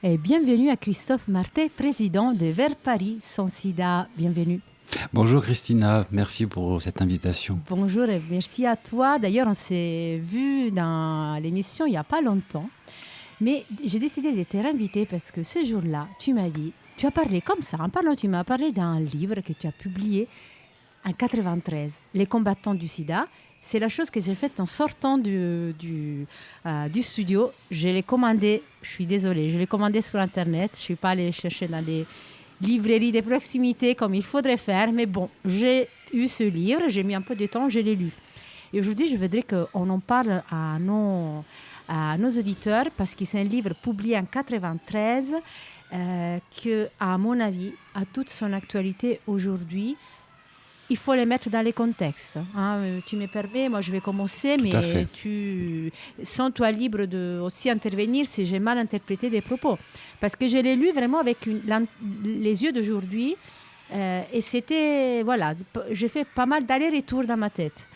Et bienvenue à Christophe Martet, président de Vers Paris sans sida. Bienvenue. Bonjour Christina, merci pour cette invitation. Bonjour et merci à toi. D'ailleurs, on s'est vu dans l'émission il n'y a pas longtemps, mais j'ai décidé de te réinviter parce que ce jour-là, tu m'as dit, tu as parlé comme ça, en parlant, tu m'as parlé d'un livre que tu as publié en 93, Les combattants du sida. C'est la chose que j'ai faite en sortant du studio. Je l'ai commandé, je suis désolée, je l'ai commandé sur Internet. Je ne suis pas allée chercher dans les librairies de proximité comme il faudrait faire. Mais bon, j'ai eu ce livre, j'ai mis un peu de temps, je l'ai lu. Et aujourd'hui, je voudrais qu'on en parle à nos auditeurs parce que c'est un livre publié en 93 qui, à mon avis, a toute son actualité aujourd'hui. Il faut les mettre dans les contextes. Hein. Tu me permets, moi je vais commencer, Tout à mais fait. tu sens-toi libre de aussi intervenir si j'ai mal interprété des propos. Parce que je l'ai lu vraiment avec les yeux d'aujourd'hui. Et c'était, voilà, j'ai fait pas mal d'allers-retours dans ma tête.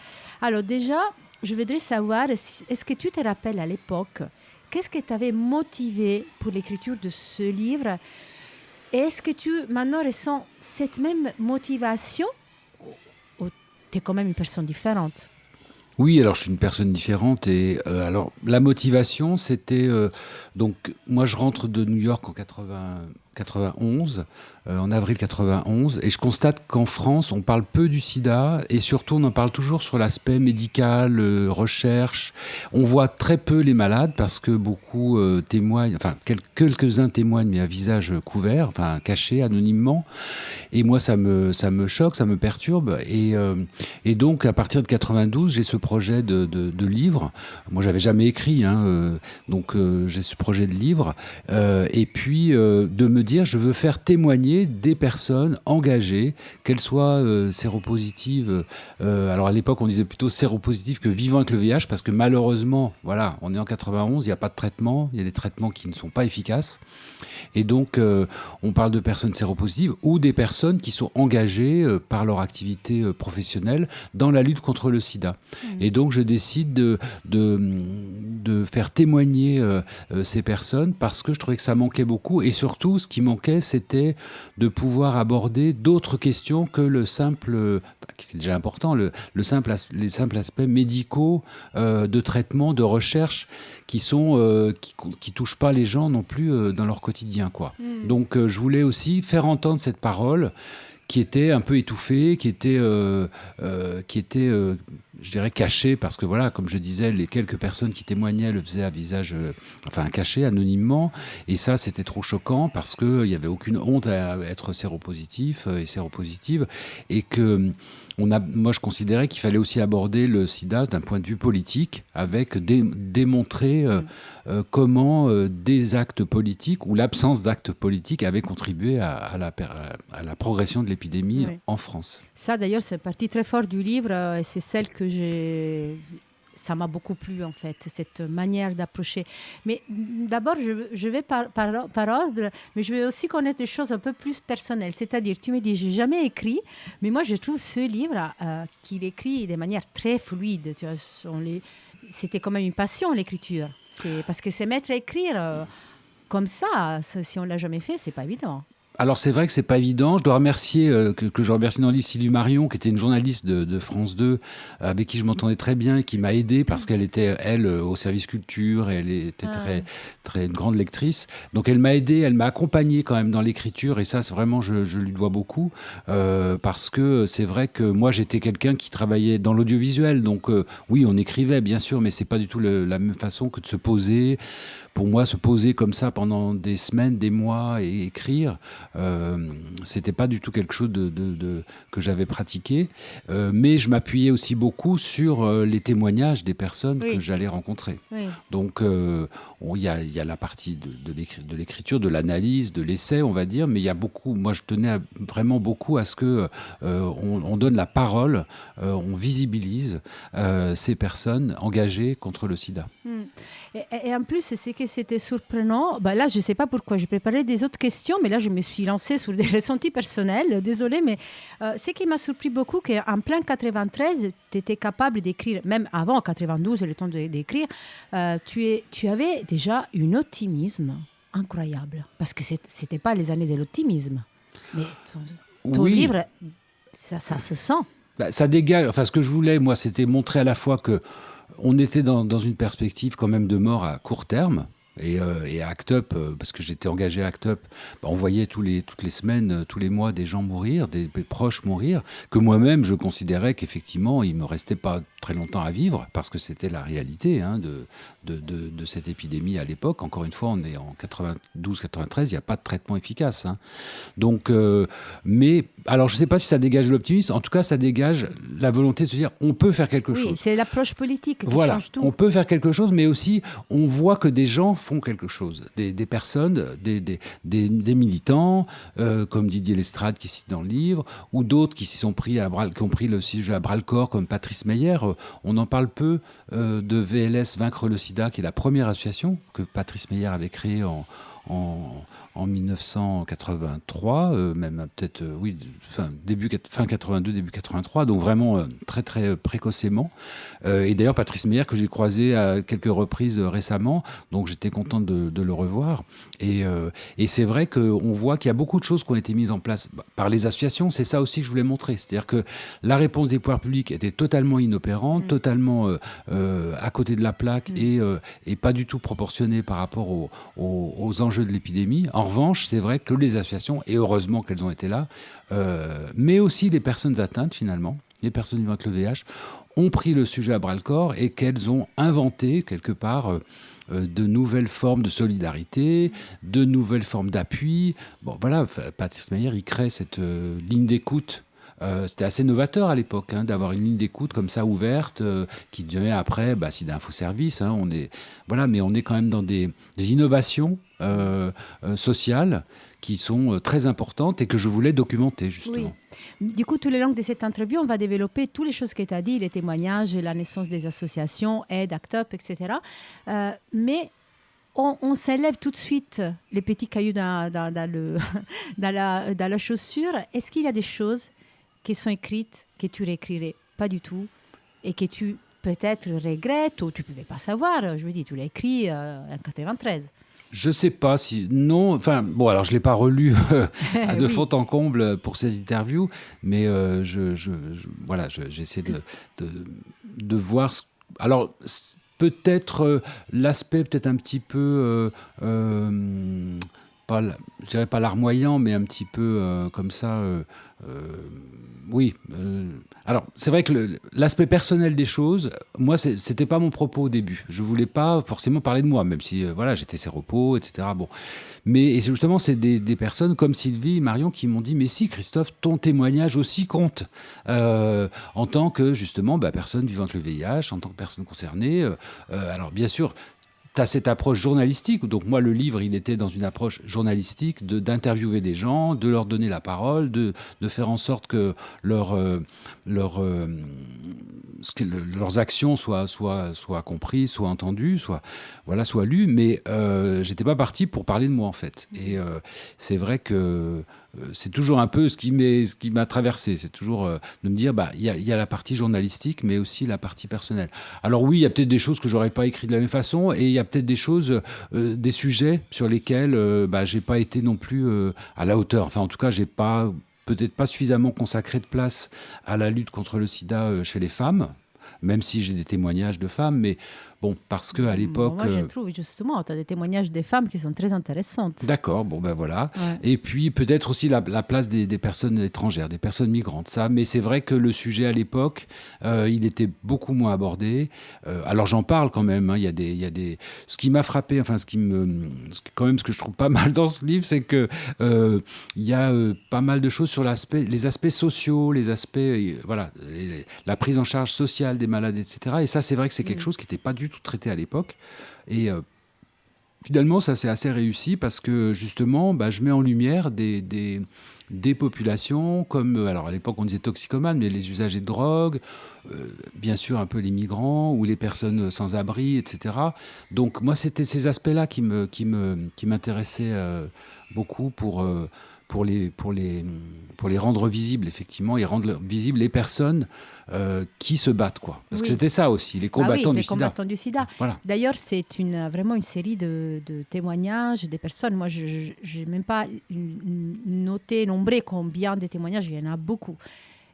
Alors déjà, je voudrais savoir, est-ce que tu te rappelles à l'époque, qu'est-ce qui t'avait motivé pour l'écriture de ce livre? Et est-ce que tu maintenant ressens cette même motivation? Tu es quand même une personne différente. Oui, alors je suis une personne différente et alors la motivation c'était donc moi je rentre de New York en 91, en avril 91 et je constate qu'en France on parle peu du sida et surtout on en parle toujours sur l'aspect médical, recherche. On voit très peu les malades parce que beaucoup témoignent, enfin quelques-uns témoignent mais à visage couvert, enfin caché anonymement. Et moi, ça me choque, ça me perturbe. Et donc, à partir de 92, j'ai ce projet de livre. Moi, j'avais jamais écrit, hein, donc j'ai ce projet de livre. Et puis, de me dire, je veux faire témoigner des personnes engagées, qu'elles soient séropositives. Alors, à l'époque, on disait plutôt séropositives que vivant avec le VIH, parce que malheureusement, voilà, on est en 91, il n'y a pas de traitement. Il y a des traitements qui ne sont pas efficaces. Et donc, on parle de personnes séropositives ou des personnes qui sont engagées par leur activité professionnelle dans la lutte contre le sida. Et donc, je décide de faire témoigner ces personnes parce que je trouvais que ça manquait beaucoup. Et surtout, ce qui manquait, c'était de pouvoir aborder d'autres questions que le simple, enfin, qui est déjà important, les simples aspects médicaux de traitement, de recherche qui touchent pas les gens non plus dans leur quotidien, quoi. Donc je voulais aussi faire entendre cette parole qui était un peu étouffée, je dirais, cachée, parce que voilà, comme je disais, les quelques personnes qui témoignaient le faisaient à visage, enfin caché, anonymement, et ça c'était trop choquant parce qu'il n'y avait aucune honte à être séropositif et séropositive, et que moi je considérais qu'il fallait aussi aborder le sida d'un point de vue politique, avec démontrer comment des actes politiques ou l'absence d'actes politiques avaient contribué à la progression de l'épidémie Oui. en France. Ça, d'ailleurs, c'est une partie très forte du livre et c'est celle que j'ai. Ça m'a beaucoup plu, en fait, cette manière d'approcher. Mais d'abord, je vais par ordre, mais je vais aussi connaître des choses un peu plus personnelles. C'est-à-dire, tu me dis, j'ai jamais écrit, mais moi, je trouve ce livre qu'il écrit de manière très fluide. Tu vois, c'était quand même une passion, l'écriture. C'est parce que se mettre à écrire comme ça, si on l'a jamais fait, c'est pas évident. Alors c'est vrai que c'est pas évident. Je dois remercier que je remercie dans le livre Sylvie Marion, qui était une journaliste de France 2, avec qui je m'entendais très bien et qui m'a aidé parce qu'elle était elle au service culture et elle était très une grande lectrice. Donc elle m'a aidé, elle m'a accompagné quand même dans l'écriture et ça c'est vraiment je lui dois beaucoup parce que c'est vrai que moi j'étais quelqu'un qui travaillait dans l'audiovisuel. Donc oui on écrivait bien sûr, mais c'est pas du tout la même façon que de se poser. Pour moi, se poser comme ça pendant des semaines, des mois et écrire, c'était pas du tout quelque chose que j'avais pratiqué. Mais je m'appuyais aussi beaucoup sur les témoignages des personnes que Oui, j'allais rencontrer. oui. Donc, il y a la partie de l'écriture, de l'analyse, de l'essai, on va dire, mais il y a beaucoup. Moi, je tenais vraiment beaucoup à ce que on donne la parole, on visibilise ces personnes engagées contre le SIDA. Mm. Et en plus, c'est que c'était surprenant. Bah là, je ne sais pas pourquoi. J'ai préparé des autres questions, mais là, je me suis lancée sur des ressentis personnels. Désolée, mais ce qui m'a surpris beaucoup, qu'en plein 93, tu étais capable d'écrire, même avant 92, le temps d'écrire, tu avais déjà un optimisme incroyable. Parce que c'était pas les années de l'optimisme. Mais ton Oui. livre, ça se sent. Ça dégage. Enfin, ce que je voulais, moi, c'était montrer à la fois que on était dans une perspective quand même de mort à court terme. Et à Act Up, parce que j'étais engagé à Act Up, on voyait toutes les semaines, tous les mois, des gens mourir, des proches mourir, que moi-même, je considérais qu'effectivement, il ne me restait pas très longtemps à vivre, parce que c'était la réalité de cette épidémie à l'époque. Encore une fois, on est en 92-93, il n'y a pas de traitement efficace. Donc, mais, alors je ne sais pas si ça dégage l'optimisme, en tout cas, ça dégage la volonté de se dire, on peut faire quelque chose. Oui, c'est l'approche politique qui Voilà, change tout. on peut faire quelque chose, mais aussi, on voit que des gens font quelque chose. Des personnes, des militants, comme Didier Lestrade qui cite dans le livre, ou d'autres qui ont pris le sujet à bras-le-corps, comme Patrice Meyer. On en parle peu de VLS Vaincre le sida, qui est la première association que Patrice Meyer avait créée en 1983, même peut-être, oui, fin 82, début 83, donc vraiment très très précocement. Et d'ailleurs, Patrice Meyer, que j'ai croisé à quelques reprises récemment, donc j'étais content de le revoir. Et c'est vrai qu'on voit qu'il y a beaucoup de choses qui ont été mises en place par les associations. C'est ça aussi que je voulais montrer. C'est-à-dire que la réponse des pouvoirs publics était totalement inopérante, totalement à côté de la plaque et pas du tout proportionnée par rapport aux enjeux de l'épidémie. En revanche, c'est vrai que les associations, et heureusement qu'elles ont été là, mais aussi les personnes atteintes finalement, les personnes vivant avec le VIH, ont pris le sujet à bras-le-corps et qu'elles ont inventé quelque part de nouvelles formes de solidarité, de nouvelles formes d'appui. Bon, voilà, Patrice Meyer, il crée cette ligne d'écoute. C'était assez novateur à l'époque d'avoir une ligne d'écoute comme ça ouverte qui devenait après SIDA Info Service. Mais on est quand même dans des innovations sociales qui sont très importantes et que je voulais documenter justement. Oui. Du coup, tous les langues de cette interview, on va développer toutes les choses que tu as dit, les témoignages, la naissance des associations, Aide, Act Up, etc. Mais on s'élève tout de suite les petits cailloux dans la chaussure. Est-ce qu'il y a des choses qui sont écrites que tu réécrirais pas du tout et que tu peut-être regrettes ou tu ne pouvais pas savoir? Je veux dire, tu l'as écrit en 93. Je sais pas si... Non, enfin, bon, alors je ne l'ai pas relu de fond en comble pour cette interview, mais voilà, j'essaie de voir... Alors, peut-être l'aspect peut-être un petit peu... je dirais pas larmoyant, mais un petit peu comme ça... oui. Alors, c'est vrai que l'aspect personnel des choses, moi, c'était pas mon propos au début. Je voulais pas forcément parler de moi, même si, voilà, j'étais séropos, etc. Bon. Mais justement, c'est des personnes comme Sylvie, Marion, qui m'ont dit, mais si, Christophe, ton témoignage aussi compte. En tant que, justement, personne vivant avec le VIH, en tant que personne concernée. Alors, bien sûr... Tu as cette approche journalistique. Donc moi, le livre, il était dans une approche journalistique d'interviewer des gens, de leur donner la parole, de faire en sorte que leurs actions soient comprises, soient entendues, soient lues. Mais j'étais pas parti pour parler de moi, en fait. Et c'est vrai que c'est toujours un peu ce qui m'a traversé. C'est toujours de me dire, il y a la partie journalistique, mais aussi la partie personnelle. Alors oui, il y a peut-être des choses que j'aurais pas écrites de la même façon, et il y a peut-être des choses, des sujets sur lesquels j'ai pas été non plus à la hauteur. Enfin, en tout cas, j'ai peut-être pas suffisamment consacré de place à la lutte contre le sida chez les femmes, même si j'ai des témoignages de femmes, mais bon, parce qu'à l'époque... Moi, je trouve, justement, tu as des témoignages des femmes qui sont très intéressantes. D'accord, bon, voilà. Ouais. Et puis, peut-être aussi la place des personnes étrangères, des personnes migrantes. Ça, mais c'est vrai que le sujet, à l'époque, il était beaucoup moins abordé. Alors, j'en parle quand même. Il y a des... Ce qui m'a frappé, enfin, ce que je trouve pas mal dans ce livre, c'est que il y a pas mal de choses sur les aspects sociaux, les aspects... voilà, la prise en charge sociale des malades, etc. Et ça, c'est vrai que c'est quelque chose qui n'était pas du tout traité à l'époque. Et finalement, ça c'est assez réussi parce que justement, je mets en lumière des populations comme, alors à l'époque on disait toxicomanes, mais les usagers de drogue, bien sûr un peu les migrants ou les personnes sans abri, etc. Donc moi, c'était ces aspects-là qui m'intéressaient beaucoup pour les rendre visibles, effectivement, et rendre visibles les personnes qui se battent, quoi. Parce que Oui. c'était ça aussi, les Bah oui, combattants les du sida. combattants du sida. Voilà. D'ailleurs, c'est vraiment une série de témoignages des personnes. Moi, je n'ai même pas noté, nombré combien de témoignages, il y en a beaucoup.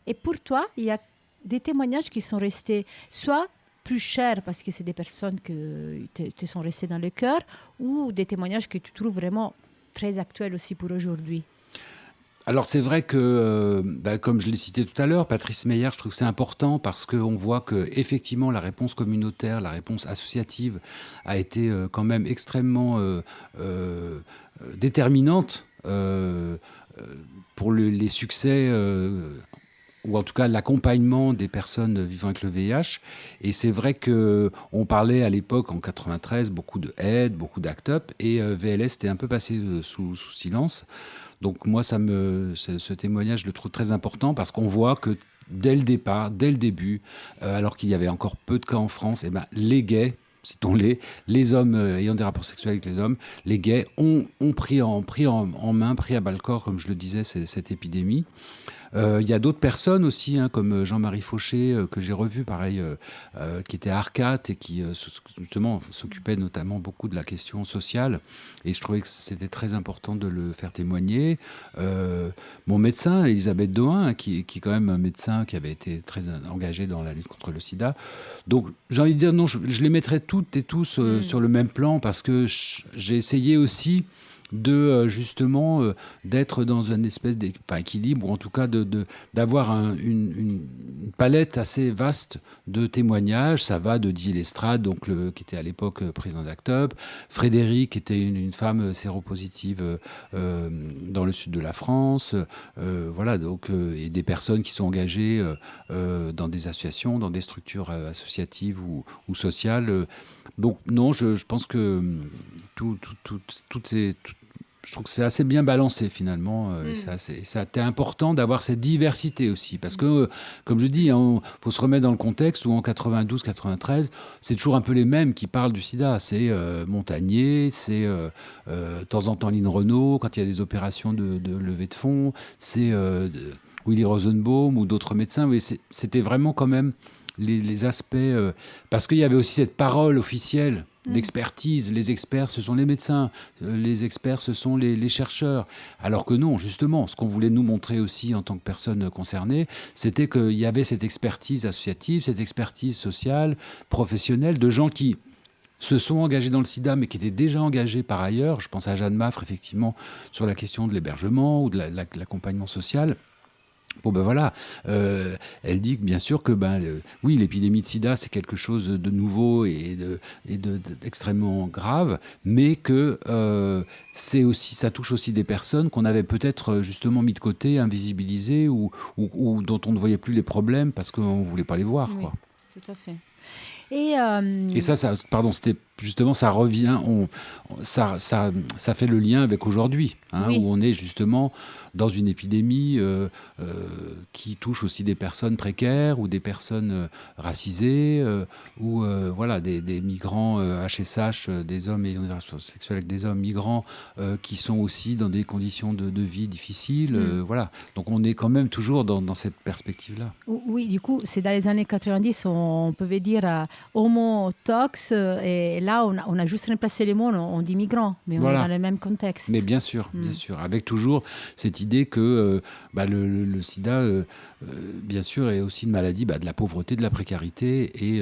Et pour toi, il y a des témoignages qui sont restés soit plus chers parce que c'est des personnes qui te sont restées dans le cœur, ou des témoignages que tu trouves vraiment très actuels aussi pour aujourd'hui. Alors c'est vrai que, comme je l'ai cité tout à l'heure, Patrice Meyer, je trouve que c'est important parce qu'on voit que effectivement la réponse communautaire, la réponse associative a été quand même extrêmement déterminante pour les succès ou en tout cas l'accompagnement des personnes vivant avec le VIH. Et c'est vrai qu'on parlait à l'époque, en 93, beaucoup de aide, beaucoup d'ACT UP, et VLS était un peu passé sous silence. Donc moi, ce témoignage, je le trouve très important parce qu'on voit que dès le départ, dès le début, alors qu'il y avait encore peu de cas en France, eh ben, les gays, citons-les, les hommes ayant des rapports sexuels avec les hommes, les gays ont pris en main, pris à bas-le-corps, comme je le disais, cette épidémie. Il y a d'autres personnes aussi, hein, comme Jean-Marie Fauché, que j'ai revu, pareil, qui était à Arcat et qui, justement, s'occupait notamment beaucoup de la question sociale. Et je trouvais que c'était très important de le faire témoigner. Mon médecin, Elisabeth Doin, qui est quand même un médecin qui avait été très engagé dans la lutte contre le sida. Donc, j'ai envie de dire, non, je les mettrais toutes et tous sur le même plan parce que j'ai essayé aussi de justement d'être dans une espèce d'équilibre, ou en tout cas d'avoir une palette assez vaste de témoignages. Ça va de Didier Lestrade, donc qui était à l'époque président d'ACT UP, Frédéric, qui était une femme séropositive dans le sud de la France, voilà, donc, et des personnes qui sont engagées dans des associations, dans des structures associatives ou sociales. Donc non, je pense que je trouve que c'est assez bien balancé finalement. Et c'est important d'avoir cette diversité aussi. Parce que, comme je dis, il faut se remettre dans le contexte où en 92-93, c'est toujours un peu les mêmes qui parlent du sida. C'est Montagnier, c'est de temps en temps Lynn Renault, quand il y a des opérations de levée de fonds, c'est Willy Rosenbaum ou d'autres médecins. Oui, c'était vraiment quand même les aspects... parce qu'il y avait aussi cette parole officielle d'expertise. Les experts, ce sont les médecins. Les experts, ce sont les chercheurs. Alors que non, justement, ce qu'on voulait nous montrer aussi en tant que personnes concernées, c'était qu'il y avait cette expertise associative, cette expertise sociale, professionnelle, de gens qui se sont engagés dans le sida, mais qui étaient déjà engagés par ailleurs. Je pense à Jeanne Maffre, effectivement, sur la question de l'hébergement ou de l'accompagnement social. Bon ben voilà, elle dit bien sûr que oui, l'épidémie de sida c'est quelque chose de nouveau et d'extrêmement grave, mais que c'est aussi, ça touche aussi des personnes qu'on avait peut-être justement mis de côté, invisibilisées ou dont on ne voyait plus les problèmes parce qu'on ne voulait pas les voir. Oui, quoi. tout à fait. Et ça, pardon, c'était justement, ça revient, ça fait le lien avec aujourd'hui, hein, Oui. où on est justement dans une épidémie qui touche aussi des personnes précaires ou des personnes racisées ou voilà, des migrants HSH, des hommes ayant des relations sexuelles avec des hommes migrants qui sont aussi dans des conditions de vie difficiles. Voilà. Donc on est quand même toujours dans cette perspective-là. Oui, du coup, c'est dans les années 90, on pouvait dire homo tox, et là, on a juste remplacé les mots, on dit migrants, mais Voilà. on est dans le même contexte. Mais bien sûr, avec toujours cette idée que le sida, bien sûr, est aussi une maladie de la pauvreté, de la précarité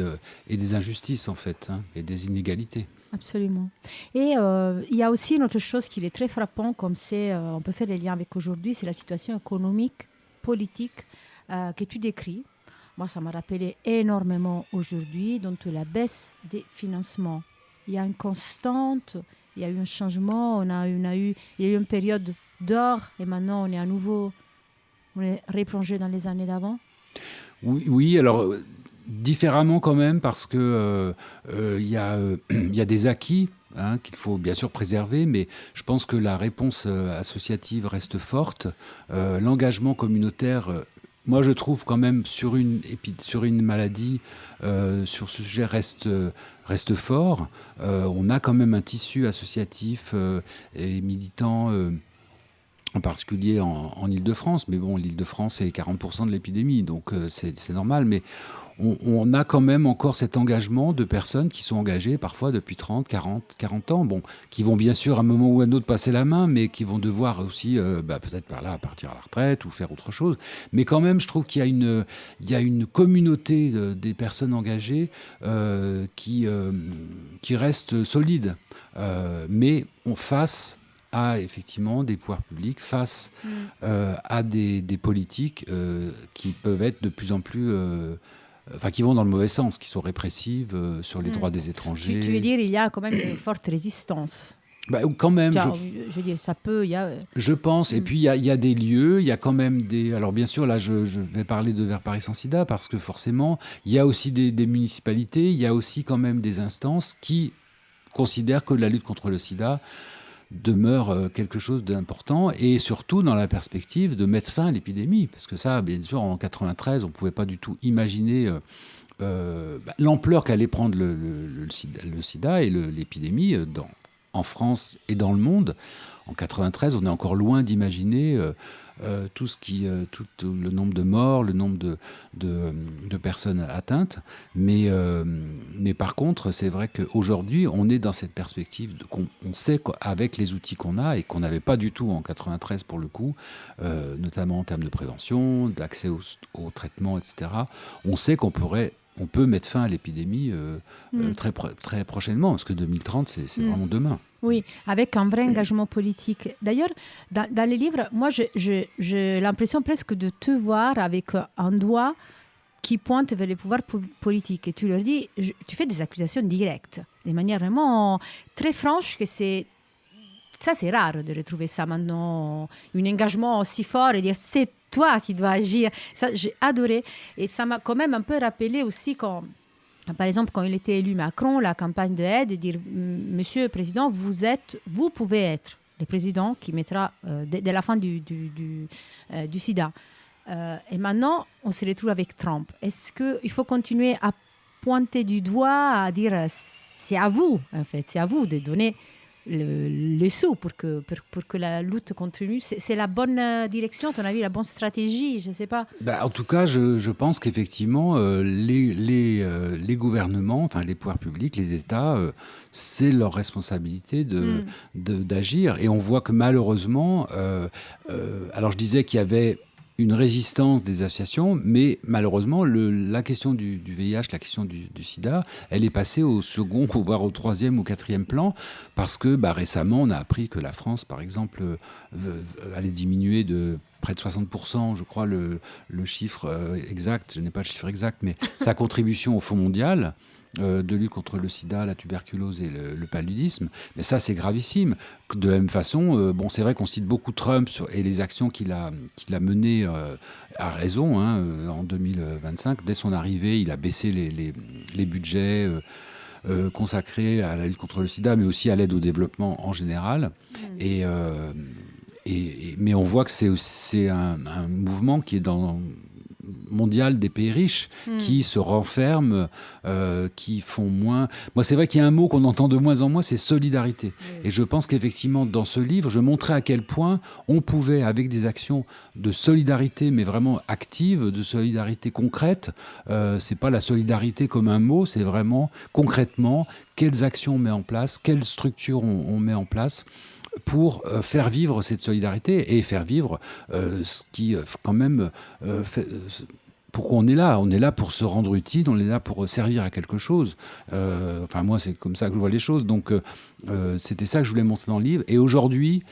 et des injustices, en fait, hein, et des inégalités. Absolument. Et il y a aussi une autre chose qui est très frappant, comme on peut faire des liens avec aujourd'hui, c'est la situation économique, politique que tu décris. Moi, ça m'a rappelé énormément aujourd'hui, donc la baisse des financements. Il y a une constante, il y a eu un changement, il y a eu une période d'or et maintenant on est replongé dans les années d'avant. Oui, alors différemment quand même parce que il y a des acquis. Hein, qu'il faut bien sûr préserver, mais je pense que la réponse associative reste forte. L'engagement communautaire moi, je trouve quand même sur une maladie, sur ce sujet reste fort. On a quand même un tissu associatif et militant, en particulier en Île-de-France. Mais bon, l'Île-de-France, c'est 40% de l'épidémie, donc c'est normal. Mais on a quand même encore cet engagement de personnes qui sont engagées parfois depuis 30, 40 ans, bon, qui vont bien sûr à un moment ou à un autre passer la main, mais qui vont devoir aussi peut-être par là partir à la retraite ou faire autre chose. Mais quand même, je trouve qu'il y a une communauté des personnes engagées qui reste solide. Mais on face à effectivement des pouvoirs publics, face à des politiques qui peuvent être de plus en plus... enfin, qui vont dans le mauvais sens, qui sont répressives sur les droits des étrangers. Tu veux dire, il y a quand même une forte résistance. Bah, quand même, je veux dire, ça peut, il y a... Je pense, et puis il y a des lieux, il y a quand même des... Alors bien sûr, là, je vais parler de Vers Paris sans sida, parce que forcément, il y a aussi des municipalités, il y a aussi quand même des instances qui considèrent que la lutte contre le sida demeure quelque chose d'important, et surtout dans la perspective de mettre fin à l'épidémie, parce que ça, bien sûr, en 93, on ne pouvait pas du tout imaginer l'ampleur qu'allait prendre le sida et l'épidémie en France et dans le monde. En 93, on est encore loin d'imaginer tout le nombre de morts, le nombre de personnes atteintes. Mais par contre, c'est vrai qu'aujourd'hui, on est dans cette perspective on sait qu'avec les outils qu'on a et qu'on n'avait pas du tout en 93 pour le coup, notamment en termes de prévention, d'accès au traitement, etc., on sait qu'on peut mettre fin à l'épidémie très prochainement, parce que 2030, c'est vraiment demain. Oui, avec un vrai engagement politique. D'ailleurs, dans les livres, moi, j'ai l'impression presque de te voir avec un doigt qui pointe vers les pouvoirs politiques. Et tu leur dis, tu fais des accusations directes, de manière vraiment très franche, que c'est rare de retrouver ça maintenant, un engagement aussi fort et dire c'est toi qui dois agir. Ça, j'ai adoré. Et ça m'a quand même un peu rappelé aussi par exemple, quand il était élu Macron, la campagne de aide, et dire Monsieur le Président, vous pouvez être le président qui mettra dès la fin du sida. Et maintenant, on se retrouve avec Trump. Est-ce qu'il faut continuer à pointer du doigt, à dire c'est à vous, en fait, c'est à vous de donner les sous pour que la lutte continue? C'est la bonne direction, à ton avis, la bonne stratégie? Je ne sais pas. En tout cas, je pense qu'effectivement, les gouvernements, enfin les pouvoirs publics, les États, c'est leur responsabilité d'agir. Et on voit que malheureusement, alors je disais qu'il y avait une résistance des associations, mais malheureusement, la question du VIH, la question du sida, elle est passée au second, voire au troisième ou quatrième plan, parce que récemment, on a appris que la France, par exemple, allait diminuer de près de 60%, je crois, le chiffre exact, je n'ai pas le chiffre exact, mais sa contribution au Fonds mondial de lutte contre le sida, la tuberculose et le paludisme. Mais ça, c'est gravissime. De la même façon, c'est vrai qu'on cite beaucoup Trump et les actions qu'il a menées à raison en 2025. Dès son arrivée, il a baissé les budgets consacrés à la lutte contre le sida, mais aussi à l'aide au développement en général. Mais on voit que c'est un mouvement qui est mondial des pays riches, qui se renferment, qui font moins... Moi, c'est vrai qu'il y a un mot qu'on entend de moins en moins, c'est solidarité. Et je pense qu'effectivement, dans ce livre, je montrais à quel point on pouvait, avec des actions de solidarité, mais vraiment actives, de solidarité concrète, c'est pas la solidarité comme un mot, c'est vraiment concrètement quelles actions on met en place, quelles structures on met en place pour faire vivre cette solidarité et faire vivre ce qui, quand même, fait... Pourquoi on est là? On est là pour se rendre utile, on est là pour servir à quelque chose. Enfin, moi, c'est comme ça que je vois les choses. Donc, c'était ça que je voulais montrer dans le livre. Et aujourd'hui,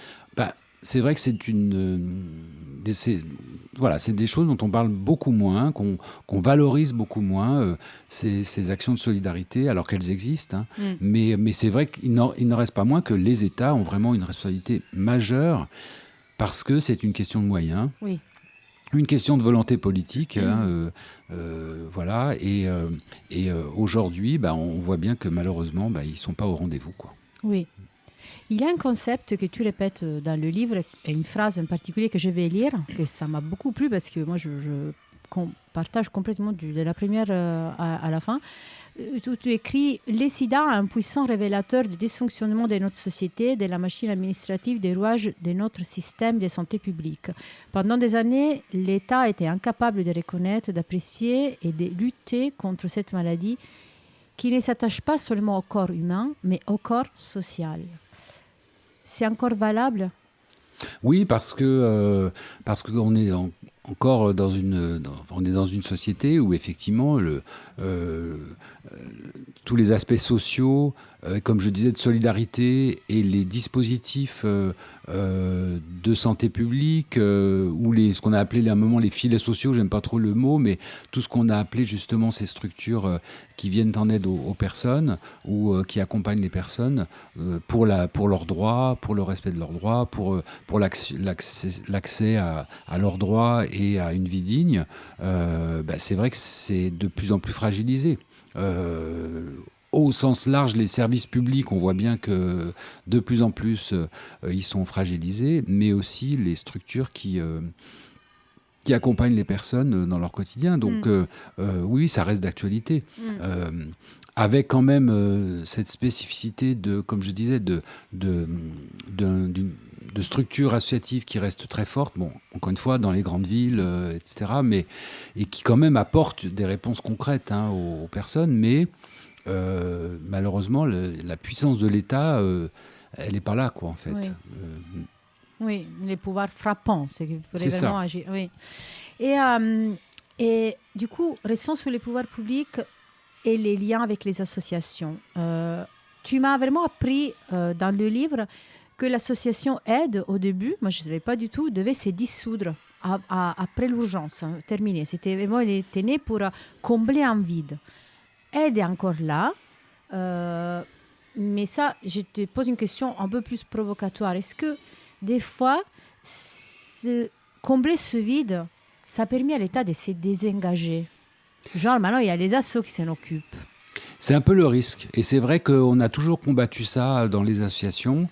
c'est vrai que c'est des choses dont on parle beaucoup moins, qu'on valorise beaucoup moins, ces actions de solidarité, alors qu'elles existent. Mais c'est vrai qu'il n'en reste pas moins que les États ont vraiment une responsabilité majeure, parce que c'est une question de moyens. Oui. Une question de volonté politique, voilà. Et aujourd'hui, on voit bien que malheureusement, ils ne sont pas au rendez-vous, quoi. Oui. Il y a un concept que tu répètes dans le livre, et une phrase en particulier que je vais lire, que ça m'a beaucoup plu parce que moi je partage complètement de la première à la fin. Tu écris le sida est un puissant révélateur du dysfonctionnement de notre société, de la machine administrative, des rouages de notre système de santé publique. Pendant des années, l'État était incapable de reconnaître, d'apprécier et de lutter contre cette maladie qui ne s'attache pas seulement au corps humain, mais au corps social. C'est encore valable? Oui, parce qu'on est encore on est dans une société où effectivement euh, tous les aspects sociaux, comme je disais, de solidarité et les dispositifs de santé publique ou ce qu'on a appelé à un moment les filets sociaux, j'aime pas trop le mot, mais tout ce qu'on a appelé justement ces structures qui viennent en aide aux personnes ou qui accompagnent les personnes pour leurs droits, pour le respect de leurs droits, pour l'accès à leurs droits et à une vie digne, c'est vrai que c'est de plus en plus fragilisé. Au sens large, les services publics, on voit bien que de plus en plus, ils sont fragilisés, mais aussi les structures qui accompagnent les personnes dans leur quotidien. Donc oui, ça reste d'actualité. Avec quand même cette spécificité comme je disais, de structures associatives qui restent très fortes, bon, encore une fois, dans les grandes villes, etc., et qui quand même apportent des réponses concrètes aux personnes, mais malheureusement, la puissance de l'État, elle n'est pas là, quoi, en fait. Oui. Oui, les pouvoirs frappants, c'est vraiment agir. Oui. Et du coup, restons sur les pouvoirs publics et les liens avec les associations. Tu m'as vraiment appris dans le livre que l'association Aide, au début, moi je ne savais pas du tout, devait se dissoudre après l'urgence, terminée. C'était vraiment, elle était née pour combler un vide. Aide est encore là, mais ça, je te pose une question un peu plus provocatoire. Est-ce que des fois, combler ce vide, ça a permis à l'État de se désengager? Genre, maintenant, il y a les assos qui s'en occupent. C'est un peu le risque. Et c'est vrai qu'on a toujours combattu ça dans les associations.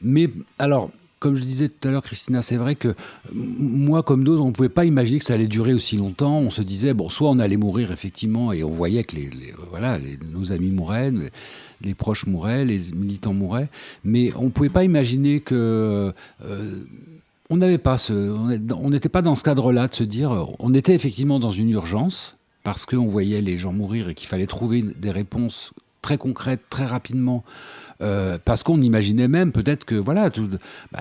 Mais alors, comme je disais tout à l'heure, Christina, c'est vrai que moi, comme d'autres, on ne pouvait pas imaginer que ça allait durer aussi longtemps. On se disait, bon, soit on allait mourir, effectivement, et on voyait que nos amis mouraient, les proches mouraient, les militants mouraient. Mais on ne pouvait pas imaginer que... on n'était pas dans ce cadre-là de se dire... On était effectivement dans une urgence, parce qu'on voyait les gens mourir et qu'il fallait trouver des réponses très concrètes, très rapidement, parce qu'on imaginait même peut-être que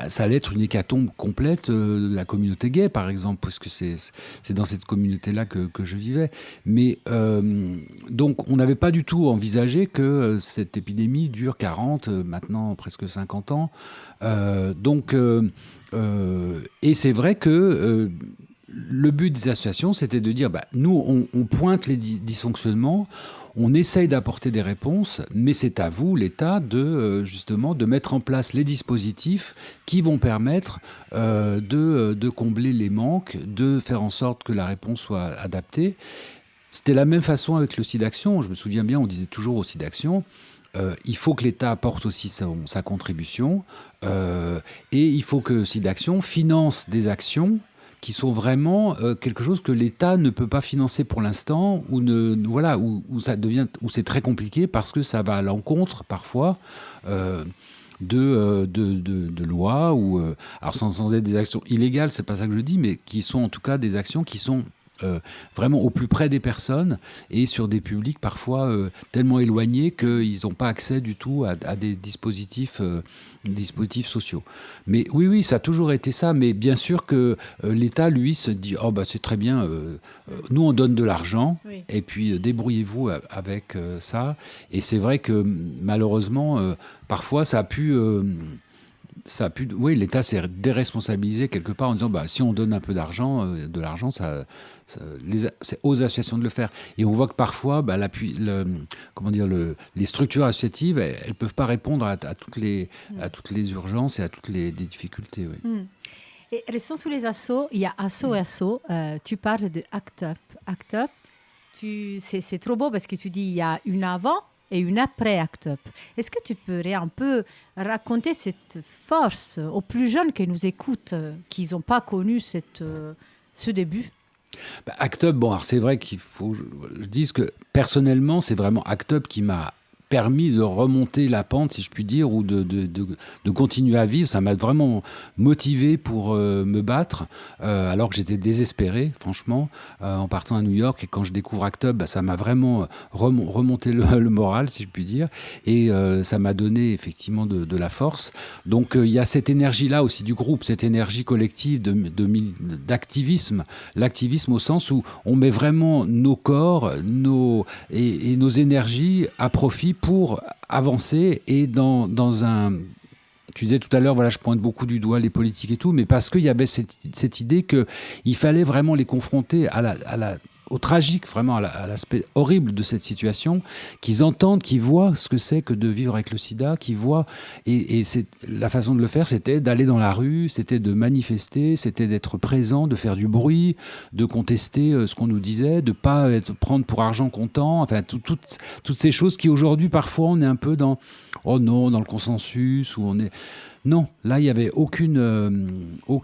ça allait être une hécatombe complète de la communauté gay, par exemple, puisque c'est dans cette communauté-là que je vivais. Mais donc, on n'avait pas du tout envisagé que cette épidémie dure 40, maintenant presque 50 ans. Et c'est vrai que... le but des associations, c'était de dire, nous, on pointe les dysfonctionnements, on essaye d'apporter des réponses, mais c'est à vous, l'État, justement, de mettre en place les dispositifs qui vont permettre de combler les manques, de faire en sorte que la réponse soit adaptée. C'était la même façon avec le SIDAction. Je me souviens bien, on disait toujours au SIDAction, il faut que l'État apporte aussi sa contribution, et il faut que SIDAction finance des actions qui sont vraiment quelque chose que l'État ne peut pas financer pour l'instant, où c'est très compliqué parce que ça va à l'encontre parfois de lois alors sans être des actions illégales, c'est pas ça que je dis, mais qui sont en tout cas des actions qui sont vraiment au plus près des personnes et sur des publics parfois tellement éloignés qu'ils n'ont pas accès du tout à des dispositifs sociaux. Mais oui, ça a toujours été ça. Mais bien sûr que l'État, lui, se dit c'est très bien, nous on donne de l'argent, oui. Et puis débrouillez-vous avec ça. Et c'est vrai que malheureusement, parfois ça a pu... oui, l'État s'est déresponsabilisé quelque part en disant si on donne un peu d'argent, c'est aux associations de le faire. Et on voit que parfois, les structures associatives, elles ne peuvent pas répondre à toutes les urgences et à toutes les difficultés. Oui. Et restons sous les assos. Il y a asso et asso. Tu parles de ACT UP. ACT UP, c'est trop beau parce que tu dis il y a une avant et une après Act Up. Est-ce que tu pourrais un peu raconter cette force aux plus jeunes qui nous écoutent, qui n'ont pas connu ce début? Act Up, bon, alors c'est vrai qu'il faut que je dise que personnellement, c'est vraiment Act Up qui m'a permis de remonter la pente, si je puis dire, ou de continuer à vivre. Ça m'a vraiment motivé pour me battre, alors que j'étais désespéré, franchement, en partant à New York. Et quand je découvre Act Up, ça m'a vraiment remonté le moral, si je puis dire. Et ça m'a donné effectivement de la force. Donc il y a cette énergie-là aussi du groupe, cette énergie collective d'activisme. L'activisme au sens où on met vraiment nos corps et nos énergies à profit pour avancer et dans un... Tu disais tout à l'heure, voilà, je pointe beaucoup du doigt les politiques et tout, mais parce qu'il y avait cette idée qu'il fallait vraiment les confronter au tragique, vraiment à l'aspect horrible de cette situation, qu'ils entendent, qu'ils voient ce que c'est que de vivre avec le sida, qu'ils voient, et la façon de le faire, c'était d'aller dans la rue, c'était de manifester, c'était d'être présent, de faire du bruit, de contester ce qu'on nous disait, de ne pas prendre pour argent comptant, enfin, toutes ces choses qui aujourd'hui, parfois, on est un peu dans, oh non, dans le consensus, où on est... Non, là, il n'y avait aucune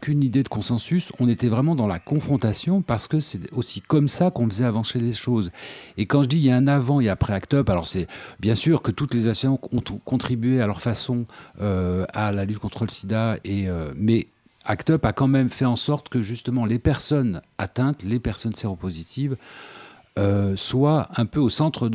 idée de consensus. On était vraiment dans la confrontation parce que c'est aussi comme ça qu'on faisait avancer les choses. Et quand je dis il y a un avant et après Act Up, alors c'est bien sûr que toutes les associations ont contribué à leur façon à la lutte contre le sida, mais Act Up a quand même fait en sorte que justement les personnes atteintes, les personnes séropositives, soit un peu au centre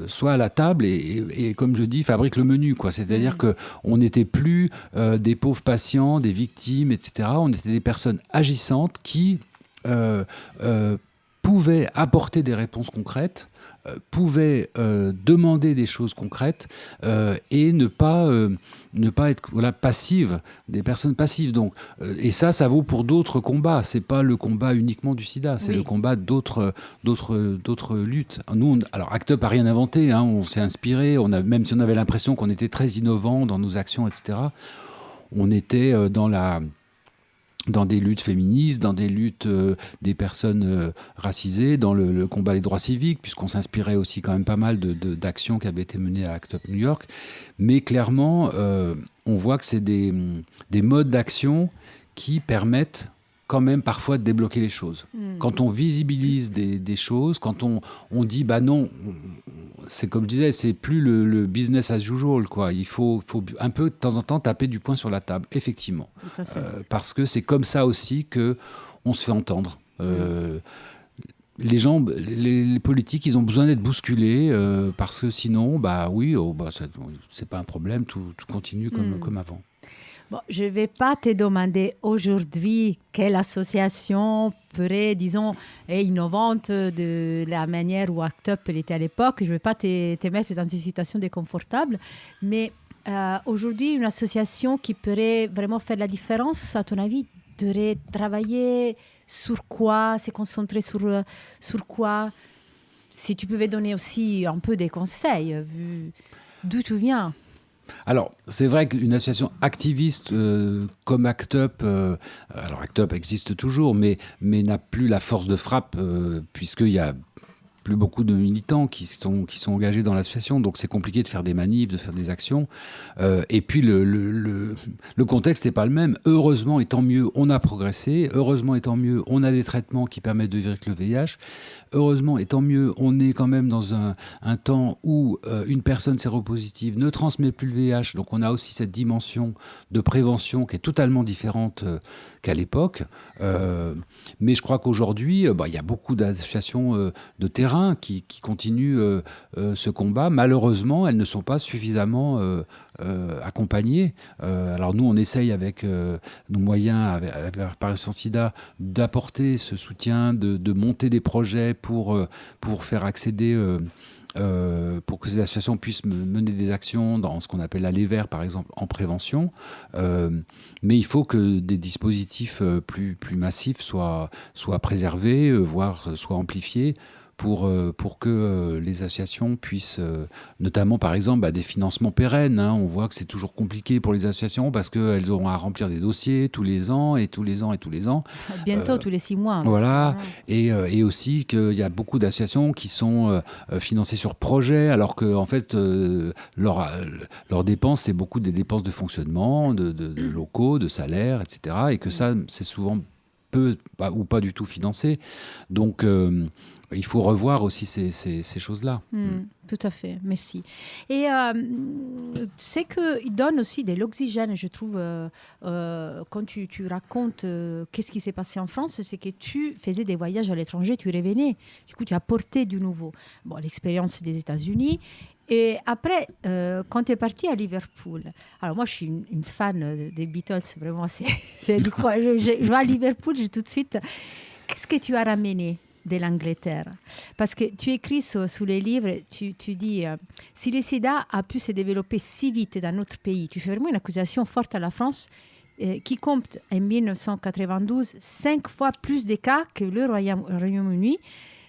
soit à la table et comme je dis, fabrique le menu, quoi. C'est-à-dire que on n'était plus des pauvres patients, des victimes, etc. On était des personnes agissantes qui pouvaient apporter des réponses concrètes, pouvaient demander des choses concrètes et ne pas être passives, des personnes passives. Donc, et ça vaut pour d'autres combats. C'est pas le combat uniquement du sida, c'est le combat d'autres luttes. Nous, alors Act Up n'a rien inventé, hein, on s'est inspiré, même si on avait l'impression qu'on était très innovants dans nos actions, etc., on était dans des luttes féministes, dans des luttes des personnes racisées, dans le combat des droits civiques, puisqu'on s'inspirait aussi quand même pas mal d'actions qui avaient été menées à Act Up New York. Mais clairement, on voit que c'est des modes d'action qui permettent quand même parfois de débloquer les choses. Quand on visibilise des choses, quand on dit bah non, c'est comme je disais, c'est plus le business as usual, quoi. Il faut un peu de temps en temps taper du poing sur la table, effectivement. Tout à fait. Parce que c'est comme ça aussi qu'on se fait entendre. Les gens, les politiques, ils ont besoin d'être bousculés parce que sinon, c'est pas un problème, tout continue comme avant. Bon, je ne vais pas te demander aujourd'hui quelle association pourrait, disons, est innovante de la manière où Act Up était à l'époque. Je ne vais pas te mettre dans une situation déconfortable, mais aujourd'hui, une association qui pourrait vraiment faire la différence, à ton avis, devrait travailler sur quoi, se concentrer sur quoi? Si tu pouvais donner aussi un peu des conseils, vu d'où tu viens. Alors, c'est vrai qu'une association activiste comme Act Up, alors Act Up existe toujours, mais n'a plus la force de frappe, puisqu'il y a plus beaucoup de militants qui sont engagés dans l'association, donc c'est compliqué de faire des manifs, de faire des actions. Et puis le contexte n'est pas le même. Heureusement, et tant mieux, on a progressé. Heureusement, et tant mieux, on a des traitements qui permettent de vivre avec le VIH. Heureusement, et tant mieux, on est quand même dans un temps où une personne séropositive ne transmet plus le VIH, donc on a aussi cette dimension de prévention qui est totalement différente qu'à l'époque. Mais je crois qu'aujourd'hui, il y a beaucoup d'associations de terrain qui continuent ce combat. Malheureusement, elles ne sont pas suffisamment accompagnées. Alors nous, on essaye avec nos moyens, avec la Prévention SIDA, d'apporter ce soutien, de monter des projets pour faire accéder... pour que ces associations puissent mener des actions dans ce qu'on appelle l'aller vers, par exemple, en prévention. Mais il faut que des dispositifs plus massifs soient préservés, voire soient amplifiés, pour que les associations puissent, notamment par exemple des financements pérennes. Hein. On voit que c'est toujours compliqué pour les associations parce qu'elles auront à remplir des dossiers tous les ans et tous les ans et tous les ans. Bientôt, tous les 6 mois. Voilà, et aussi qu'il y a beaucoup d'associations qui sont financées sur projet, alors que en fait, leurs dépenses, c'est beaucoup des dépenses de fonctionnement, de locaux, de salaires, etc. Et que ça, c'est souvent peu ou pas du tout financé. Donc, il faut revoir aussi ces choses-là. Tout à fait, merci. Et c'est qu'il donne aussi de l'oxygène, je trouve, quand tu racontes qu'est-ce qui s'est passé en France, c'est que tu faisais des voyages à l'étranger, tu revenais, du coup tu as porté du nouveau. Bon, l'expérience des États-Unis. Et après, quand tu es parti à Liverpool, alors moi je suis une fan des Beatles, vraiment, je vais à Liverpool, j'ai tout de suite... Qu'est-ce que tu as ramené de l'Angleterre? Parce que tu écris sous les livres, tu dis si le sida a pu se développer si vite dans notre pays, tu fais vraiment une accusation forte à la France qui compte en 1992 5 fois plus de cas que le Royaume-Uni.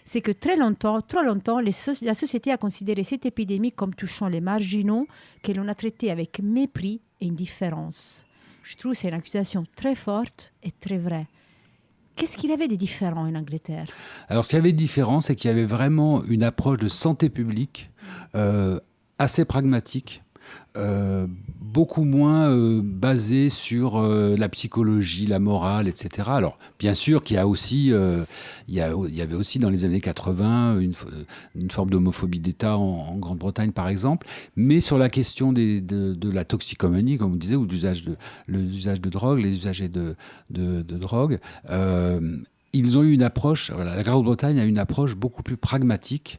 C'est que trop longtemps, la société a considéré cette épidémie comme touchant les marginaux, que l'on a traité avec mépris et indifférence. Je trouve que c'est une accusation très forte et très vraie. Qu'est-ce qu'il y avait de différent en Angleterre? Alors, ce qu'il y avait de différent, c'est qu'il y avait vraiment une approche de santé publique assez pragmatique, beaucoup moins basée sur la psychologie, la morale, etc. Alors, bien sûr qu'il y a aussi, il y avait aussi dans les années 80 une forme d'homophobie d'État en Grande-Bretagne, par exemple, mais sur la question de la toxicomanie, comme vous disiez, ou l'usage de drogue, les usagers de drogue, ils ont eu une approche, la Grande-Bretagne a une approche beaucoup plus pragmatique,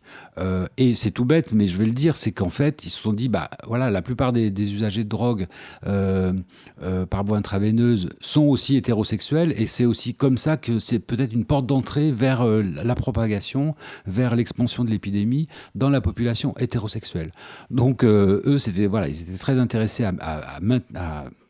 et c'est tout bête, mais je vais le dire, c'est qu'en fait, ils se sont dit, la plupart des usagers de drogue par voie intraveineuse sont aussi hétérosexuels, et c'est aussi comme ça que c'est peut-être une porte d'entrée vers la propagation, vers l'expansion de l'épidémie dans la population hétérosexuelle. Donc, eux, ils étaient très intéressés à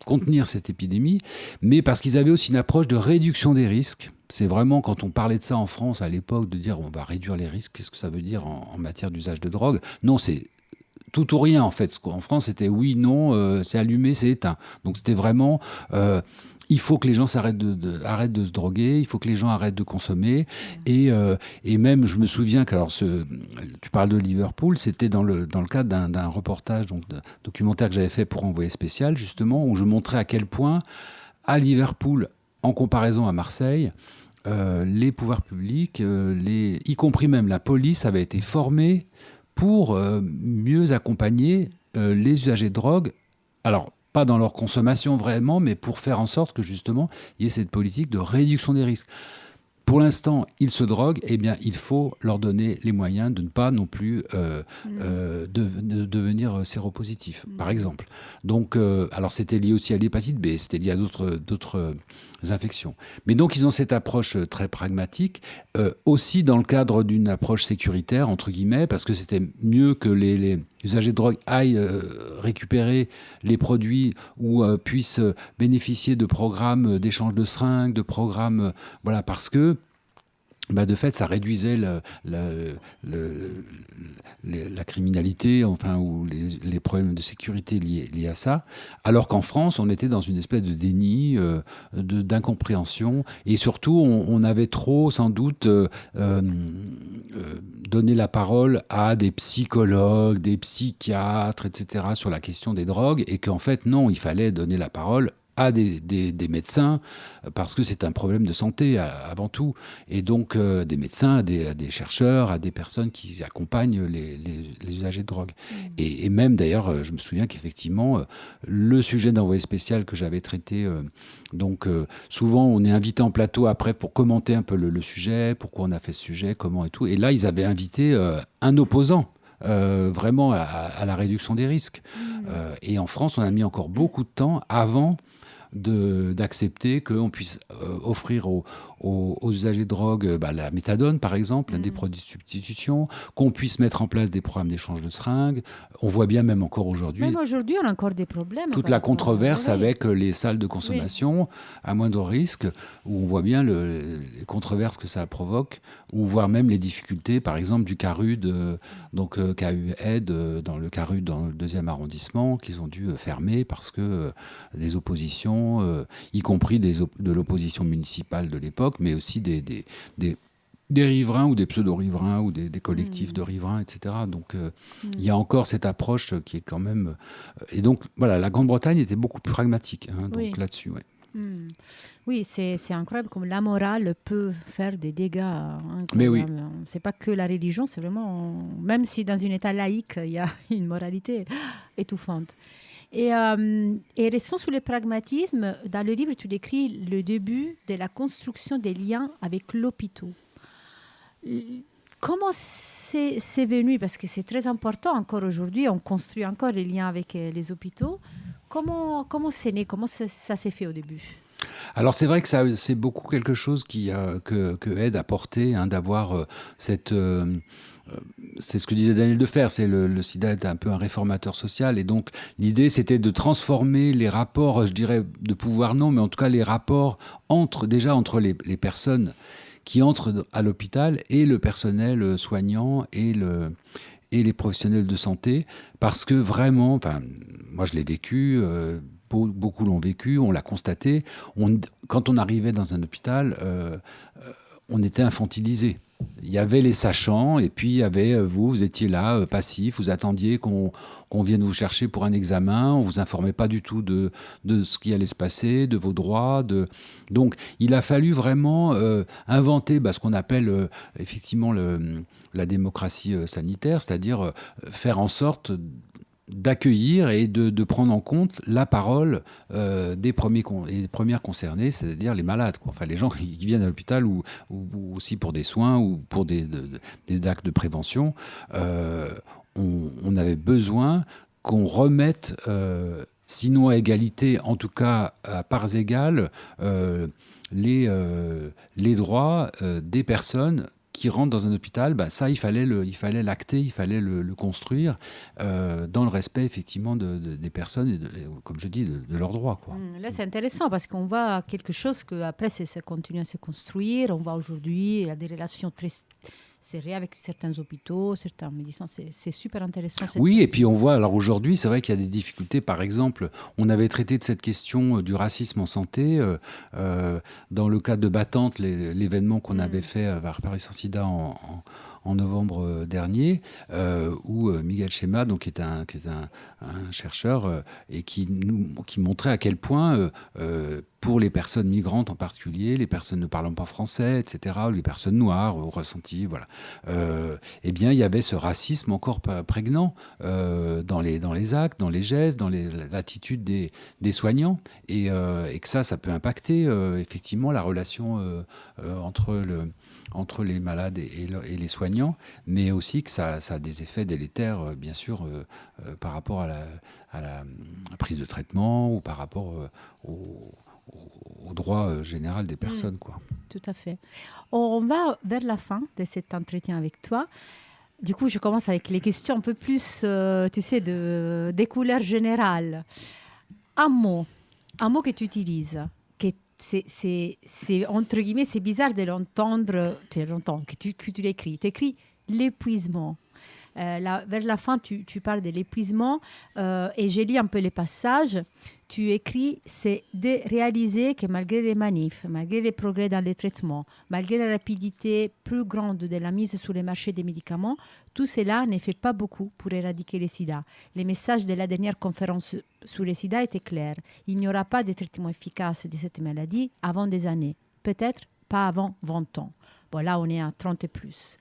contenir cette épidémie, mais parce qu'ils avaient aussi une approche de réduction des risques. C'est vraiment, quand on parlait de ça en France à l'époque, de dire on va réduire les risques, qu'est-ce que ça veut dire en matière d'usage de drogue? Non, c'est tout ou rien en fait. En France, c'était oui, non, c'est allumé, c'est éteint. Donc c'était vraiment... il faut que les gens arrêtent de se droguer, il faut que les gens arrêtent de consommer. Et même, je me souviens tu parles de Liverpool, c'était dans le cadre d'un reportage, donc d'un documentaire que j'avais fait pour Envoyé spécial, justement, où je montrais à quel point, à Liverpool, en comparaison à Marseille, les pouvoirs publics, y compris même la police, avaient été formés pour mieux accompagner les usagers de drogue. Alors, pas dans leur consommation vraiment, mais pour faire en sorte que justement, il y ait cette politique de réduction des risques. Pour l'instant, ils se droguent, eh bien, il faut leur donner les moyens de ne pas non plus de devenir séropositifs, par exemple. Donc, alors c'était lié aussi à l'hépatite B, c'était lié à d'autres infections. Mais donc, ils ont cette approche très pragmatique, aussi dans le cadre d'une approche sécuritaire, entre guillemets, parce que c'était mieux que les usagers de drogue aillent récupérer les produits ou puissent bénéficier de programmes d'échange de seringues, de programmes... voilà, parce que de fait, ça réduisait la criminalité, enfin, ou les problèmes de sécurité liés à ça, alors qu'en France, on était dans une espèce de déni, d'incompréhension, et surtout, on avait trop, sans doute, donné la parole à des psychologues, des psychiatres, etc., sur la question des drogues, et qu'en fait, non, il fallait donner la parole à des médecins, parce que c'est un problème de santé avant tout. Et donc, des médecins, à des chercheurs, à des personnes qui accompagnent les usagers de drogue. Et même, d'ailleurs, je me souviens qu'effectivement, le sujet d'Envoyé spécial que j'avais traité, souvent, on est invité en plateau après pour commenter un peu le sujet, pourquoi on a fait ce sujet, comment et tout. Et là, ils avaient invité un opposant. Vraiment à la réduction des risques. Et en France, on a mis encore beaucoup de temps avant d'accepter qu'on puisse offrir aux usagers de drogue la méthadone, par exemple, des produits de substitution, qu'on puisse mettre en place des programmes d'échange de seringues. On voit bien, même encore aujourd'hui, Même aujourd'hui, on a encore des problèmes. toute la controverse avec les salles de consommation à moindre risque, où on voit bien les controverses que ça provoque, ou voire même les difficultés, par exemple, du CARUD, qu'a eu Aide dans le CARUD dans le 2e arrondissement, qu'ils ont dû fermer parce que des oppositions, y compris de l'opposition municipale de l'époque, mais aussi des riverains ou des pseudo-riverains ou des collectifs de riverains, etc. Donc, il y a encore cette approche qui est quand même... et donc, voilà, la Grande-Bretagne était beaucoup plus pragmatique là-dessus, ouais. Oui, c'est incroyable comme la morale peut faire des dégâts incroyables. Mais oui. C'est pas que la religion, c'est vraiment... Même si dans un État laïque, il y a une moralité étouffante. Et restons sur le pragmatisme. Dans le livre, tu décris le début de la construction des liens avec l'hôpital. Comment c'est venu? Parce que c'est très important encore aujourd'hui, on construit encore les liens avec les hôpitaux. Comment c'est né? Comment ça s'est fait au début? Alors c'est vrai que c'est beaucoup quelque chose que Aide a porté, d'avoir cette... c'est ce que disait Daniel Defer, c'est le sida est un peu un réformateur social, et donc l'idée c'était de transformer les rapports, je dirais de pouvoir non, mais en tout cas les rapports entre les personnes qui entrent à l'hôpital et le personnel soignant et les professionnels de santé, parce que vraiment, moi je l'ai vécu, beaucoup l'ont vécu, on l'a constaté, quand on arrivait dans un hôpital, on était infantilisé. Il y avait les sachants, et puis il y avait vous étiez là, passif, vous attendiez qu'on vienne vous chercher pour un examen, on ne vous informait pas du tout de ce qui allait se passer, de vos droits. Donc il a fallu vraiment inventer ce qu'on appelle effectivement la démocratie sanitaire, c'est-à-dire faire en sorte d'accueillir et de prendre en compte la parole des premières concernées, c'est-à-dire les malades, quoi. Enfin, les gens qui viennent à l'hôpital ou aussi pour des soins ou pour des actes de prévention. On avait besoin qu'on remette, sinon à égalité, en tout cas à parts égales, les droits des personnes qui rentrent dans un hôpital. Ça, il fallait l'acter, il fallait le construire dans le respect effectivement des personnes et comme je dis, de leurs droits, quoi. Là, c'est intéressant parce qu'on voit quelque chose que après ça continue à se construire. On voit aujourd'hui il y a des relations très serrées avec certains hôpitaux, certains médecins. C'est super intéressant. Oui, et puis on voit, alors aujourd'hui, c'est vrai qu'il y a des difficultés. Par exemple, on avait traité de cette question du racisme en santé dans le cadre de Battante, l'événement qu'on avait fait à Paris Sans Sida en novembre dernier, où Miguel Chema, donc, qui est un chercheur, et qui montrait à quel point, pour les personnes migrantes en particulier, les personnes ne parlant pas français, etc., ou les personnes noires, ressenties, voilà, eh bien, il y avait ce racisme encore prégnant dans les actes, dans les gestes, dans l'attitude des soignants, et que ça peut impacter effectivement la relation entre les malades et les soignants, mais aussi que ça a des effets délétères, bien sûr, par rapport à la prise de traitement ou par rapport au droit général des personnes, quoi. Tout à fait. On va vers la fin de cet entretien avec toi. Du coup, je commence avec les questions un peu plus, des couleurs générales. Un mot que tu utilises, c'est entre guillemets, c'est bizarre de l'entendre, que tu l'écris. Tu écris l'épuisement. Vers la fin, tu parles de l'épuisement et j'ai lu un peu les passages. Tu écris, c'est de réaliser que malgré les manifs, malgré les progrès dans les traitements, malgré la rapidité plus grande de la mise sur le marché des médicaments, tout cela ne fait pas beaucoup pour éradiquer le sida. Les messages de la dernière conférence sur le sida étaient clairs. Il n'y aura pas de traitement efficace de cette maladie avant des années. Peut-être pas avant 20 ans. Bon, là, on est à 30 et plus.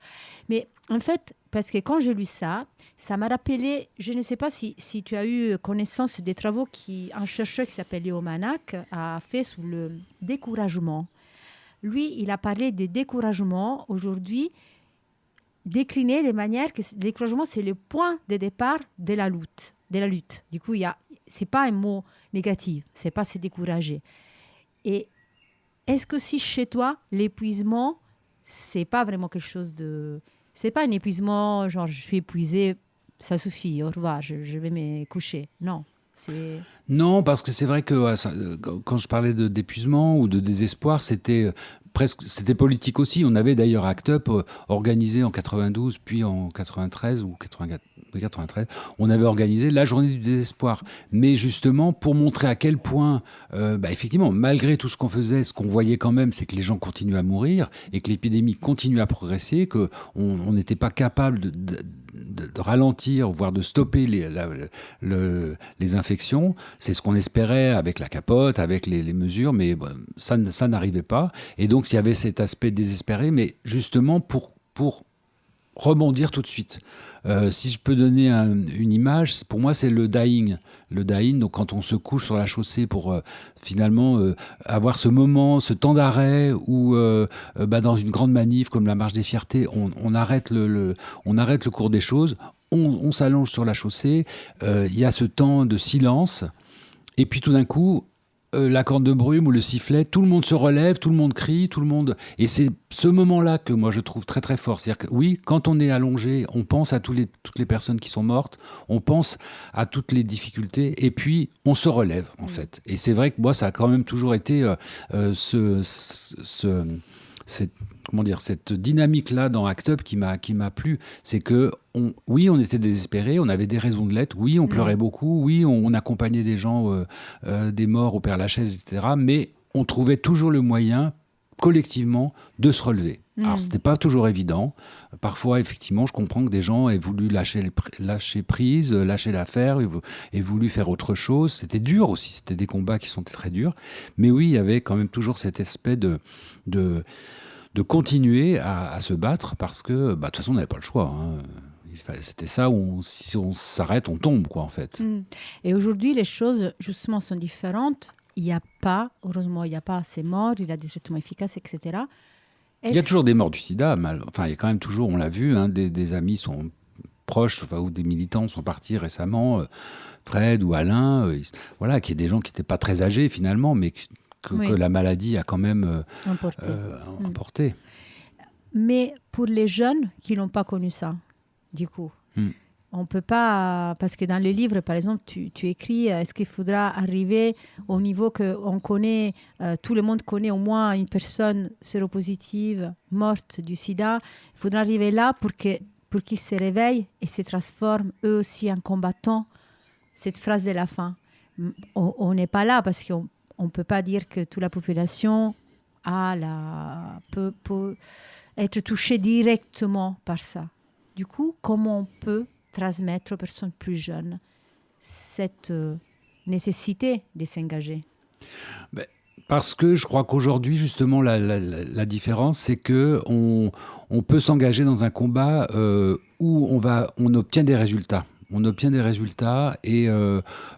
Mais en fait, parce que quand j'ai lu ça, ça m'a rappelé, je ne sais pas si tu as eu connaissance des travaux qu'un chercheur qui s'appelle Léo Manac a fait sur le découragement. Lui, il a parlé de découragement aujourd'hui, décliné de manière que le découragement, c'est le point de départ de la lutte. Du coup, c'est pas un mot négatif, c'est pas se décourager. Et est-ce que si chez toi, l'épuisement, c'est pas vraiment quelque chose de... C'est pas un épuisement, genre je suis épuisée, ça suffit, au revoir, je vais me coucher. Non, c'est... Non, parce que c'est vrai que quand je parlais d'épuisement ou de désespoir, c'était politique aussi. On avait d'ailleurs Act Up organisé en 92, puis en 93 ou 84, oui, 93, on avait organisé la journée du désespoir. Mais justement, pour montrer à quel point, effectivement, malgré tout ce qu'on faisait, ce qu'on voyait quand même, c'est que les gens continuent à mourir et que l'épidémie continue à progresser, qu'on n'était pas capable de ralentir, voire de stopper les infections. C'est ce qu'on espérait avec la capote, avec les mesures, mais ça n'arrivait pas. Et donc, il y avait cet aspect désespéré, mais justement pour rebondir tout de suite. Si je peux donner une image, pour moi, c'est le dying. Le dying, donc quand on se couche sur la chaussée pour finalement avoir ce moment, ce temps d'arrêt où, dans une grande manif comme la Marche des Fiertés, on arrête on arrête le cours des choses, on s'allonge sur la chaussée, il y a ce temps de silence, et puis tout d'un coup, la corne de brume ou le sifflet, tout le monde se relève, tout le monde crie, tout le monde... Et c'est ce moment-là que moi je trouve très très fort. C'est-à-dire que oui, quand on est allongé, on pense à toutes les personnes qui sont mortes, on pense à toutes les difficultés, et puis on se relève en fait. Et c'est vrai que moi ça a quand même toujours été cette dynamique-là dans Act Up qui m'a plu. C'est que, oui, on était désespérés, on avait des raisons de l'être, oui, on pleurait beaucoup, oui, on accompagnait des gens, des morts au Père-Lachaise, etc. Mais on trouvait toujours le moyen, collectivement, de se relever. Alors, c'était pas toujours évident. Parfois, effectivement, je comprends que des gens aient voulu lâcher prise, lâcher l'affaire, aient voulu faire autre chose. C'était dur aussi, c'était des combats qui sont très durs. Mais oui, il y avait quand même toujours cet aspect de continuer à se battre parce que, de toute façon, on n'avait pas le choix. Hein. C'était ça où si on s'arrête, on tombe, quoi, en fait. Et aujourd'hui, les choses, justement, sont différentes. Il n'y a pas, heureusement, il n'y a pas assez morts, il y a des traitements efficaces, etc. Il y a toujours des morts du sida. Enfin, il y a quand même toujours, on l'a vu, hein, des amis sont proches, ou des militants sont partis récemment, Fred ou Alain, voilà, qui est des gens qui n'étaient pas très âgés, finalement, mais que la maladie a quand même emporté. Mais pour les jeunes qui n'ont pas connu ça, du coup, on ne peut pas... Parce que dans le livre, par exemple, tu écris, est-ce qu'il faudra arriver au niveau qu'on connaît, tout le monde connaît au moins une personne séropositive morte du sida, il faudra arriver là pour qu'ils se réveillent et se transforment eux aussi en combattants. Cette phrase de la fin. On n'est pas là parce qu'on ne peut pas dire que toute la population peut être touchée directement par ça. Du coup, comment on peut transmettre aux personnes plus jeunes cette nécessité de s'engager? Parce que je crois qu'aujourd'hui, justement, la différence, c'est qu'on peut s'engager dans un combat où on obtient des résultats. On obtient des résultats et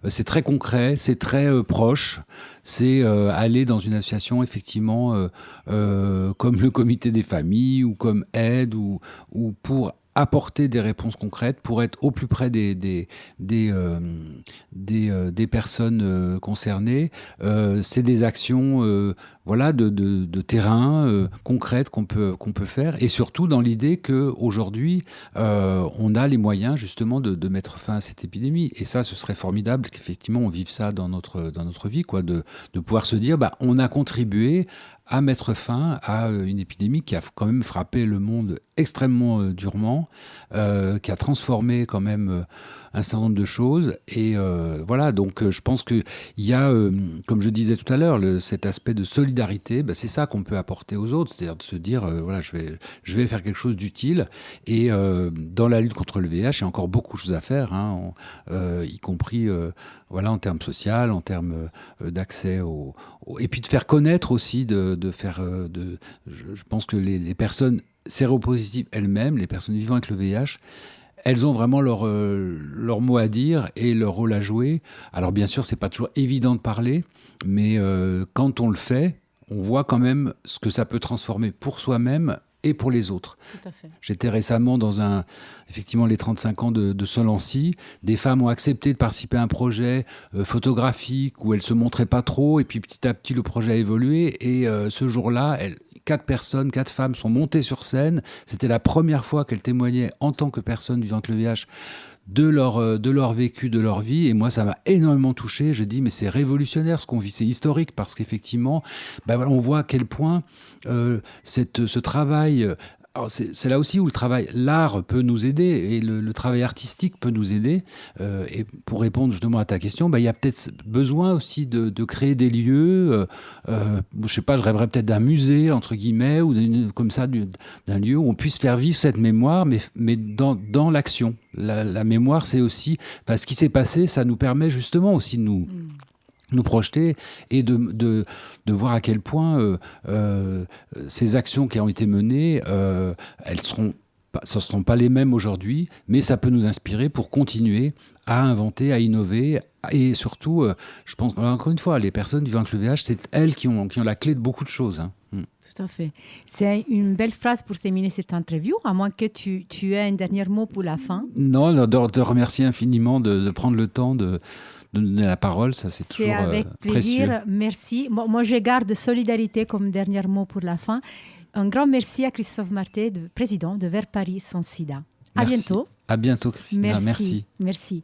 c'est très concret, c'est très proche. C'est aller dans une association, effectivement, comme le comité des familles ou comme Aide ou pour apporter des réponses concrètes, pour être au plus près des personnes concernées. C'est des actions de terrain concrètes qu'on peut faire, et surtout dans l'idée qu'aujourd'hui, on a les moyens justement de mettre fin à cette épidémie. Et ça, ce serait formidable qu'effectivement on vive ça dans notre vie, quoi, de pouvoir se dire, on a contribué à mettre fin à une épidémie qui a quand même frappé le monde extrêmement durement, qui a transformé quand même un certain nombre de choses. Et voilà, donc je pense qu'il y a, comme je disais tout à l'heure, cet aspect de solidarité, c'est ça qu'on peut apporter aux autres, c'est-à-dire de se dire, je vais faire quelque chose d'utile. Et dans la lutte contre le VIH, il y a encore beaucoup de choses à faire, hein, y compris en termes sociaux, en termes d'accès et puis de faire connaître aussi, je pense que les personnes séropositives elles-mêmes, les personnes vivant avec le VIH, elles ont vraiment leur mot à dire et leur rôle à jouer. Alors bien sûr, c'est pas toujours évident de parler, mais quand on le fait, on voit quand même ce que ça peut transformer pour soi-même et pour les autres. Tout à fait. J'étais récemment effectivement, les 35 ans de Solancy. Des femmes ont accepté de participer à un projet photographique où elles se montraient pas trop, et puis petit à petit, le projet a évolué. Et ce jour-là, 4 femmes sont montées sur scène. C'était la première fois qu'elles témoignaient en tant que personnes vivant avec le VIH de leur vécu, de leur vie. Et moi, ça m'a énormément touché. Je dis, mais c'est révolutionnaire ce qu'on vit, c'est historique, parce qu'effectivement, on voit à quel point ce travail... Alors c'est là aussi où l'art peut nous aider, et le travail artistique peut nous aider. Et pour répondre justement à ta question, il y a peut-être besoin aussi de créer des lieux. Je sais pas, je rêverais peut-être d'un musée, entre guillemets, ou comme ça, d'un lieu où on puisse faire vivre cette mémoire, mais dans l'action. La mémoire, c'est aussi... ce qui s'est passé, ça nous permet justement aussi de nous projeter et de voir à quel point ces actions qui ont été menées, ce ne seront pas les mêmes aujourd'hui, mais ça peut nous inspirer pour continuer à inventer, à innover. Et surtout, je pense, encore une fois, les personnes vivant avec le VIH, c'est elles qui ont la clé de beaucoup de choses. Hein. Tout à fait. C'est une belle phrase pour terminer cette interview, à moins que tu aies un dernier mot pour la fin. Non, de remercier infiniment de prendre le temps de donner la parole, ça c'est toujours avec plaisir, précieux. Merci. Moi, je garde solidarité comme dernier mot pour la fin. Un grand merci à Christophe Marté, président de Vers Paris sans sida. À bientôt. À bientôt, Christina. Merci. Merci.